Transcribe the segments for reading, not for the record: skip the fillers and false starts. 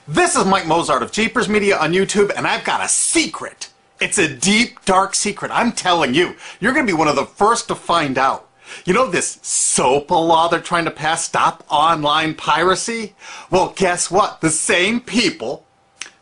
This is Mike Mozart of Jeepers Media on YouTube, and I've got a secret. It's a deep, dark secret. I'm telling you, you're going to be one of the first to find out. You know this SOPA law they're trying to pass, Stop Online Piracy? Well, guess what? The same people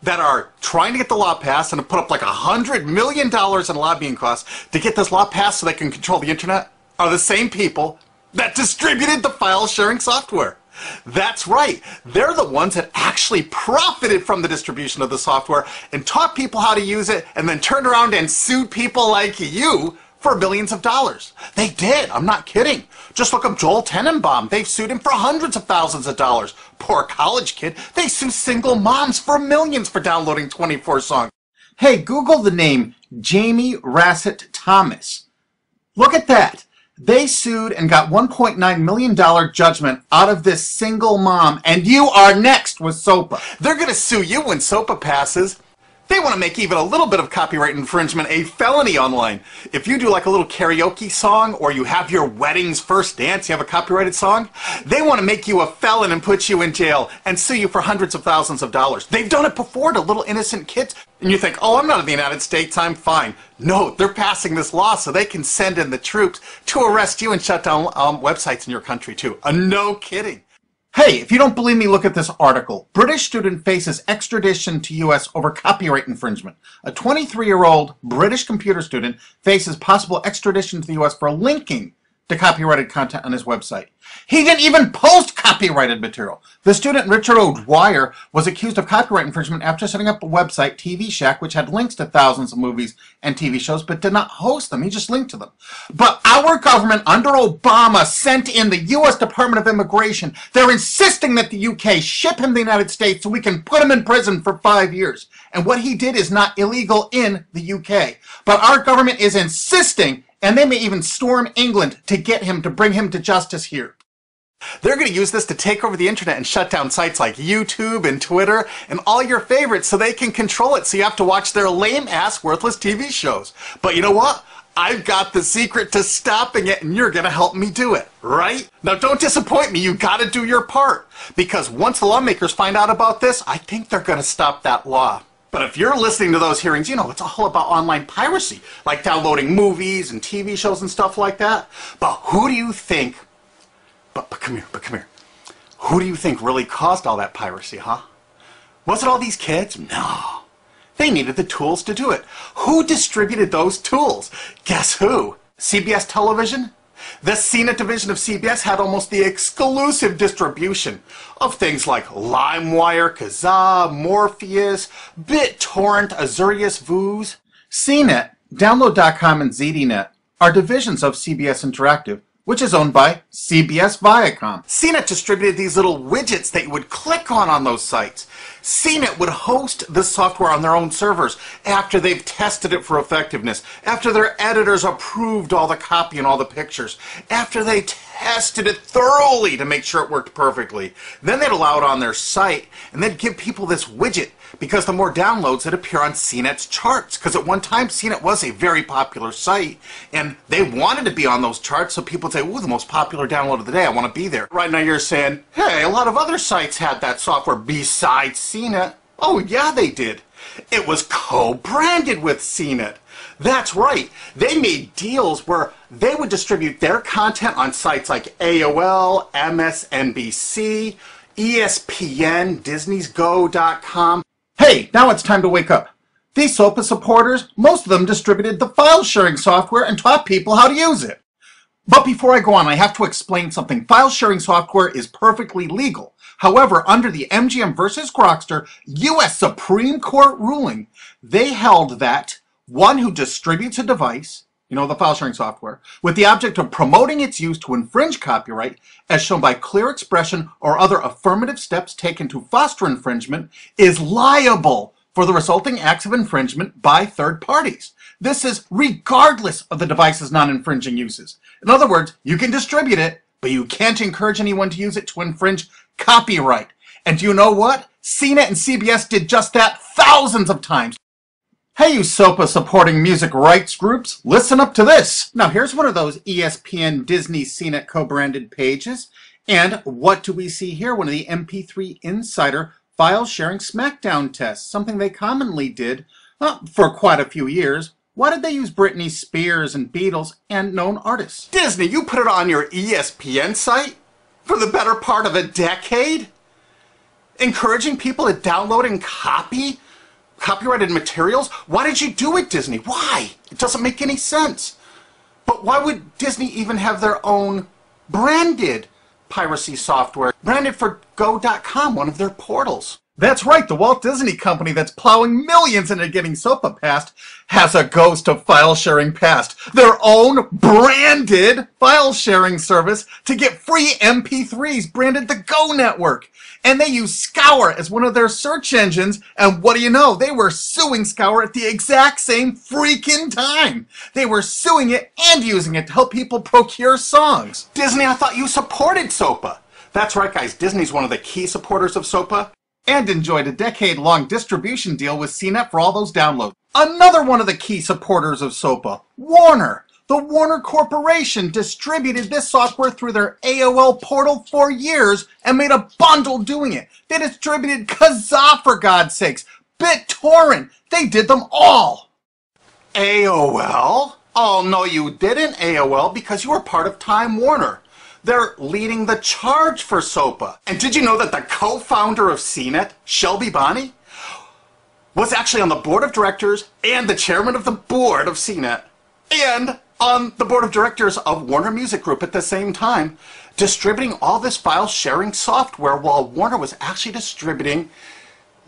that are trying to get the law passed and have put up like $100 million in lobbying costs to get this law passed so they can control the internet are the same people that distributed the file sharing software. That's right. They're the ones that actually profited from the distribution of the software and taught people how to use it and then turned around and sued people like you for millions of dollars. They did. I'm not kidding. Just look up Joel Tenenbaum. They've sued him for hundreds of thousands of dollars. Poor college kid. They sue single moms for millions for downloading 24 songs. Hey, Google the name Jamie Rassett Thomas. Look at that. They sued and got $1.9 million judgment out of this single mom, and you are next with SOPA. They're going to sue you when SOPA passes. They want to make even a little bit of copyright infringement a felony online. If you do like a little karaoke song, or you have your wedding's first dance, you have a copyrighted song, they want to make you a felon and put you in jail and sue you for hundreds of thousands of dollars. They've done it before to little innocent kids. And you think, oh, I'm not in the United States, I'm fine. No, they're passing this law so they can send in the troops to arrest you and shut down websites in your country too. No kidding. Hey, if you don't believe me, look at this article. British student faces extradition to U.S. over copyright infringement. A 23-year-old British computer student faces possible extradition to the U.S. for linking to copyrighted content on his website. He didn't even post copyrighted material. The student, Richard O'Dwyer, was accused of copyright infringement after setting up a website, TV Shack, which had links to thousands of movies and TV shows, but did not host them. He just linked to them. But our government under Obama sent in the U.S. Department of Immigration. They're insisting that the U.K. ship him to the United States so we can put him in prison for 5 years. And what he did is not illegal in the U.K. But our government is insisting, and they may even storm England to get him, to bring him to justice here. They're going to use this to take over the internet and shut down sites like YouTube and Twitter and all your favorites so they can control it, so you have to watch their lame-ass, worthless TV shows. But you know what? I've got the secret to stopping it, and you're going to help me do it, right? Now, don't disappoint me. You got to do your part. Because once the lawmakers find out about this, I think they're going to stop that law. But if you're listening to those hearings, you know, it's all about online piracy, like downloading movies and TV shows and stuff like that. But who do you think... But come here. Who do you think really caused all that piracy, huh? Was it all these kids? No. They needed the tools to do it. Who distributed those tools? Guess who? CBS Television? The CNET division of CBS had almost the exclusive distribution of things like LimeWire, Kazaa, Morpheus, BitTorrent, Azurius, Vooz. CNET, Download.com, and ZDNet are divisions of CBS Interactive, which is owned by CBS Viacom. CNET distributed these little widgets that you would click on those sites. CNET would host the software on their own servers after they've tested it for effectiveness, after their editors approved all the copy and all the pictures, after they tested it thoroughly to make sure it worked perfectly. Then they'd allow it on their site, and they'd give people this widget, because the more downloads that appear on CNET's charts. Because at one time, CNET was a very popular site, and they wanted to be on those charts, so people would say, ooh, the most popular download of the day, I want to be there. Right now you're saying, hey, a lot of other sites had that software besides CNET. Oh, yeah, they did. It was co-branded with CNET. That's right. They made deals where they would distribute their content on sites like AOL, MSNBC, ESPN, Disney'sGo.com. Hey, now it's time to wake up. These SOPA supporters, most of them distributed the file sharing software and taught people how to use it. But before I go on, I have to explain something. File sharing software is perfectly legal. However, under the MGM versus Grokster U.S. Supreme Court ruling, they held that one who distributes a device, you know, the file sharing software, with the object of promoting its use to infringe copyright, as shown by clear expression or other affirmative steps taken to foster infringement, is liable for the resulting acts of infringement by third parties. This is regardless of the device's non-infringing uses. In other words, you can distribute it, but you can't encourage anyone to use it to infringe copyright. And do you know what? CNET and CBS did just that thousands of times. Hey, you SOPA supporting music rights groups, listen up to this. Now here's one of those ESPN, Disney, CNET co-branded pages. And what do we see here? One of the MP3 Insider file sharing smackdown tests, something they commonly did for quite a few years. Why did they use Britney Spears and Beatles and known artists? Disney, you put it on your ESPN site for the better part of a decade? Encouraging people to download and copy copyrighted materials? Why did you do it, Disney? Why? It doesn't make any sense. But why would Disney even have their own branded piracy software, branded for Go.com, one of their portals? That's right, the Walt Disney Company that's plowing millions into getting SOPA passed has a ghost of file sharing past. Their own branded file sharing service to get free MP3s branded the Go Network. And they use Scour as one of their search engines, and what do you know? They were suing Scour at the exact same freaking time. They were suing it and using it to help people procure songs. Disney, I thought you supported SOPA. That's right, guys. Disney's one of the key supporters of SOPA. And enjoyed a decade-long distribution deal with CNET for all those downloads. Another one of the key supporters of SOPA, Warner. The Warner Corporation distributed this software through their AOL portal for years and made a bundle doing it. They distributed Kazaa, for God's sakes, BitTorrent. They did them all. AOL? Oh, no, you didn't, AOL, because you were part of Time Warner. They're leading the charge for SOPA. And did you know that the co-founder of CNET, Shelby Bonney, was actually on the board of directors and the chairman of the board of CNET and on the board of directors of Warner Music Group at the same time, distributing all this file sharing software while Warner was actually distributing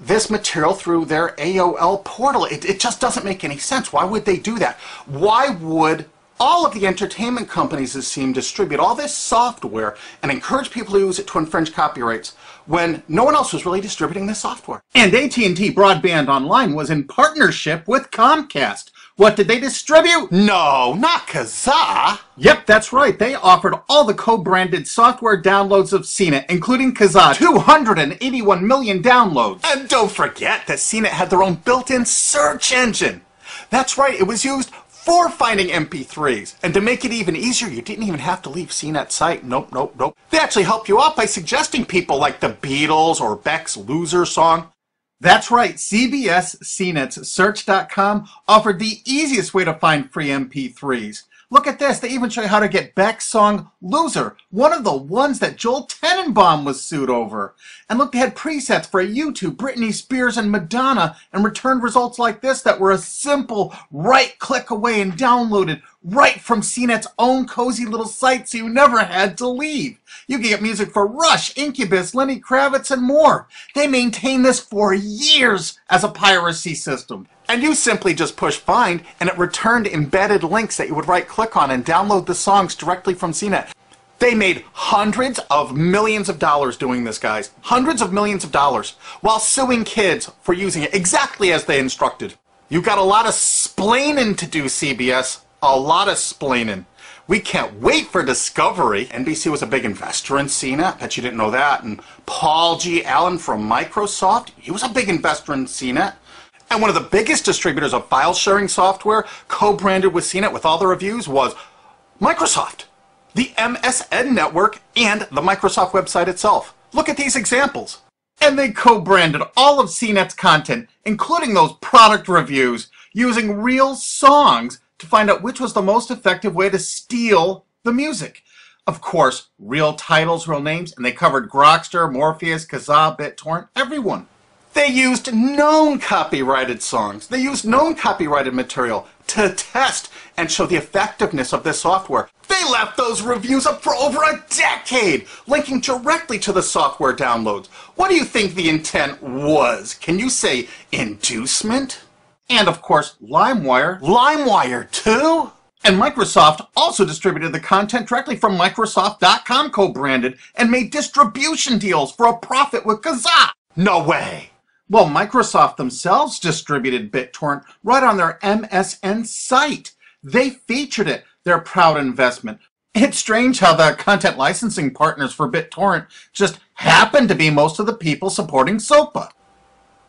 this material through their AOL portal. It just doesn't make any sense. Why would they do that? Why would all of the entertainment companies, it seemed, distribute all this software and encourage people to use it to infringe copyrights when no one else was really distributing this software? And AT&T Broadband Online was in partnership with Comcast. What did they distribute? No, not Kazaa. Yep, that's right. They offered all the co-branded software downloads of CNET, including Kazaa, 281 million downloads. And don't forget that CNET had their own built-in search engine. That's right, it was used for finding MP3s. And to make it even easier, you didn't even have to leave CNET's site. Nope. They actually helped you out by suggesting people like the Beatles or Beck's Loser song. That's right, CBS CNET's Search.com offered the easiest way to find free MP3s. Look at this, they even show you how to get Beck's song Loser, one of the ones that Joel Tenenbaum was sued over. And look, they had presets for YouTube, Britney Spears, and Madonna, and returned results like this that were a simple right click away and downloaded right from CNET's own cozy little site, so you never had to leave. You can get music for Rush, Incubus, Lenny Kravitz, and more. They maintained this for years as a piracy system. And you simply just push find, and it returned embedded links that you would right-click on and download the songs directly from CNET. They made hundreds of millions of dollars doing this, guys. Hundreds of millions of dollars, while suing kids for using it exactly as they instructed. You got a lot of splaining to do, CBS. A lot of splaining. We can't wait for Discovery. NBC was a big investor in CNET. Bet you didn't know that. And Paul G. Allen from Microsoft, he was a big investor in CNET. And one of the biggest distributors of file sharing software co-branded with CNET with all the reviews was Microsoft, the MSN network, and the Microsoft website itself. Look at these examples. And they co-branded all of CNET's content, including those product reviews, using real songs to find out which was the most effective way to steal the music. Of course, real titles, real names, and they covered Grokster, Morpheus, Kazaa, BitTorrent, everyone. They used known copyrighted songs. They used known copyrighted material to test and show the effectiveness of this software. They left those reviews up for over a decade, linking directly to the software downloads. What do you think the intent was? Can you say inducement? And of course, LimeWire. LimeWire too? And Microsoft also distributed the content directly from Microsoft.com co-branded and made distribution deals for a profit with Kazaa. No way. Well, Microsoft themselves distributed BitTorrent right on their MSN site. They featured it, their proud investment. It's strange how the content licensing partners for BitTorrent just happen to be most of the people supporting SOPA.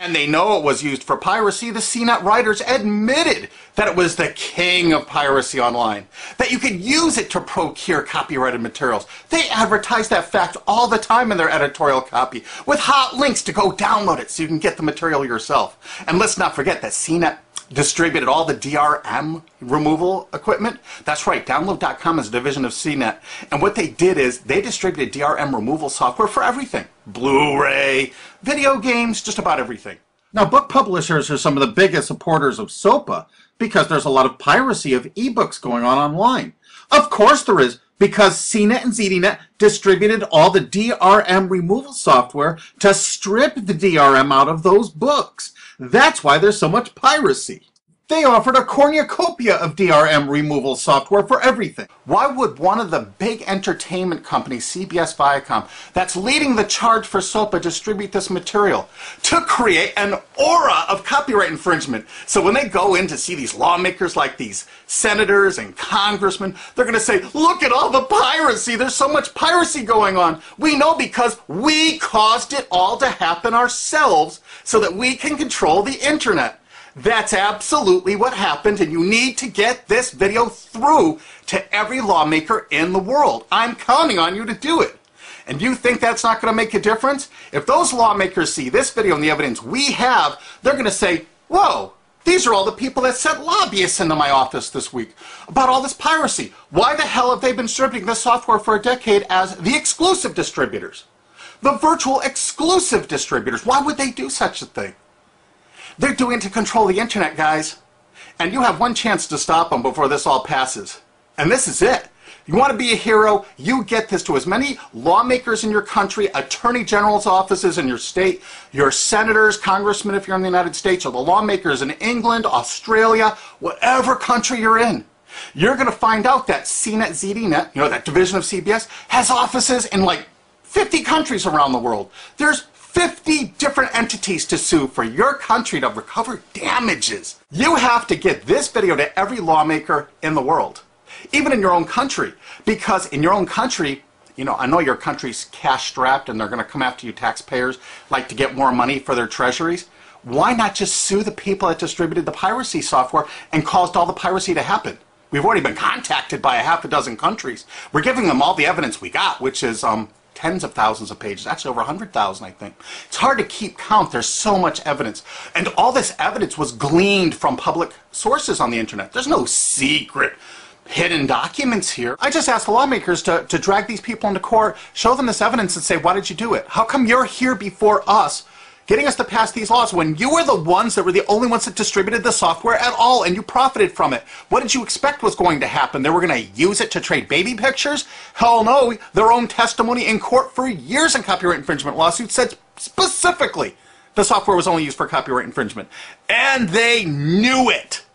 And they know it was used for piracy. The CNET writers admitted that it was the king of piracy online, that you could use it to procure copyrighted materials. They advertise that fact all the time in their editorial copy with hot links to go download it so you can get the material yourself. And let's not forget that CNET distributed all the DRM removal equipment. That's right, Download.com is a division of CNET. And what they did is they distributed DRM removal software for everything. Blu-ray, video games, just about everything. Now, book publishers are some of the biggest supporters of SOPA because there's a lot of piracy of ebooks going on online. Of course there is, because CNET and ZDNet distributed all the DRM removal software to strip the DRM out of those books. That's why there's so much piracy. They offered a cornucopia of DRM removal software for everything. Why would one of the big entertainment companies, CBS Viacom, that's leading the charge for SOPA, distribute this material? To create an aura of copyright infringement. So when they go in to see these lawmakers like these senators and congressmen, they're going to say, look at all the piracy. There's so much piracy going on. We know because we caused it all to happen ourselves so that we can control the internet. That's absolutely what happened, and you need to get this video through to every lawmaker in the world. I'm counting on you to do it. And you think that's not going to make a difference? If those lawmakers see this video and the evidence we have, they're going to say, whoa, these are all the people that sent lobbyists into my office this week about all this piracy. Why the hell have they been distributing this software for a decade as the exclusive distributors? The virtual exclusive distributors. Why would they do such a thing? They're doing it to control the internet, guys. And you have one chance to stop them before this all passes. And this is it. You want to be a hero, you get this to as many lawmakers in your country, attorney general's offices in your state, your senators, congressmen if you're in the United States, or the lawmakers in England, Australia, whatever country you're in. You're going to find out that CNET, ZDNet, that division of CBS, has offices in like 50 countries around the world. There's 50 different entities to sue for your country to recover damages. You have to get this video to every lawmaker in the world, even in your own country, because in your own country, I know your country's cash-strapped and they're going to come after you taxpayers like to get more money for their treasuries. Why not just sue the people that distributed the piracy software and caused all the piracy to happen? We've already been contacted by a half a dozen countries. We're giving them all the evidence we got, which is tens of thousands of pages, actually over 100,000, I think. It's hard to keep count. There's so much evidence. And all this evidence was gleaned from public sources on the internet. There's no secret hidden documents here. I just asked the lawmakers to drag these people into court, show them this evidence and say, why did you do it? How come you're here before us getting us to pass these laws when you were the ones that were the only ones that distributed the software at all and you profited from it? What did you expect was going to happen? They were going to use it to trade baby pictures? Hell no. Their own testimony in court for years in copyright infringement lawsuits said specifically the software was only used for copyright infringement. And they knew it.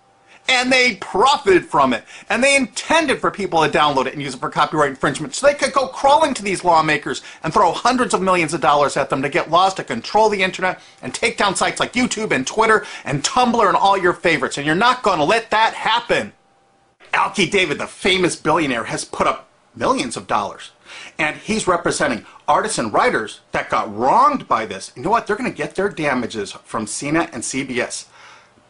And they profited from it. And they intended for people to download it and use it for copyright infringement so they could go crawling to these lawmakers and throw hundreds of millions of dollars at them to get laws to control the internet and take down sites like YouTube and Twitter and Tumblr and all your favorites. And you're not going to let that happen. Alki David, the famous billionaire, has put up millions of dollars. And he's representing artists and writers that got wronged by this. You know what? They're going to get their damages from CNET and CBS.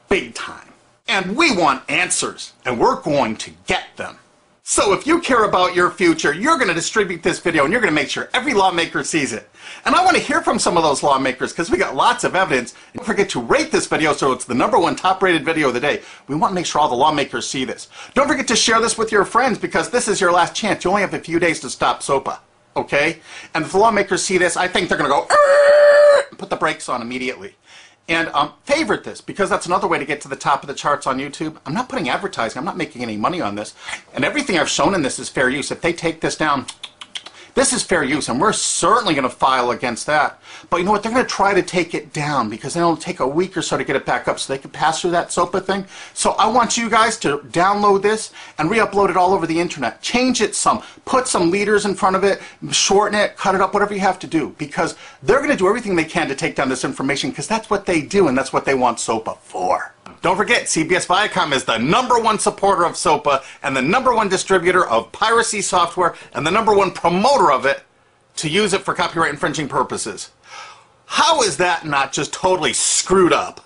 Big time. And we want answers, and we're going to get them. So if you care about your future, you're going to distribute this video, and you're going to make sure every lawmaker sees it. And I want to hear from some of those lawmakers, because we got lots of evidence. Don't forget to rate this video so it's the #1 top-rated video of the day. We want to make sure all the lawmakers see this. Don't forget to share this with your friends, because this is your last chance. You only have a few days to stop SOPA, okay? And if the lawmakers see this, I think they're going to go, put the brakes on immediately. And favorite this, because that's another way to get to the top of the charts on YouTube. I'm not putting advertising. I'm not making any money on this. And everything I've shown in this is fair use. If they take this down, this is fair use, and we're certainly going to file against that. But you know what? They're going to try to take it down because it'll take a week or so to get it back up so they can pass through that SOPA thing. So I want you guys to download this and re-upload it all over the internet. Change it some. Put some leaders in front of it. Shorten it. Cut it up. Whatever you have to do. Because they're going to do everything they can to take down this information because that's what they do and that's what they want SOPA for. Don't forget, CBS Viacom is the #1 supporter of SOPA and the #1 distributor of piracy software and the #1 promoter of it to use it for copyright infringing purposes. How is that not just totally screwed up?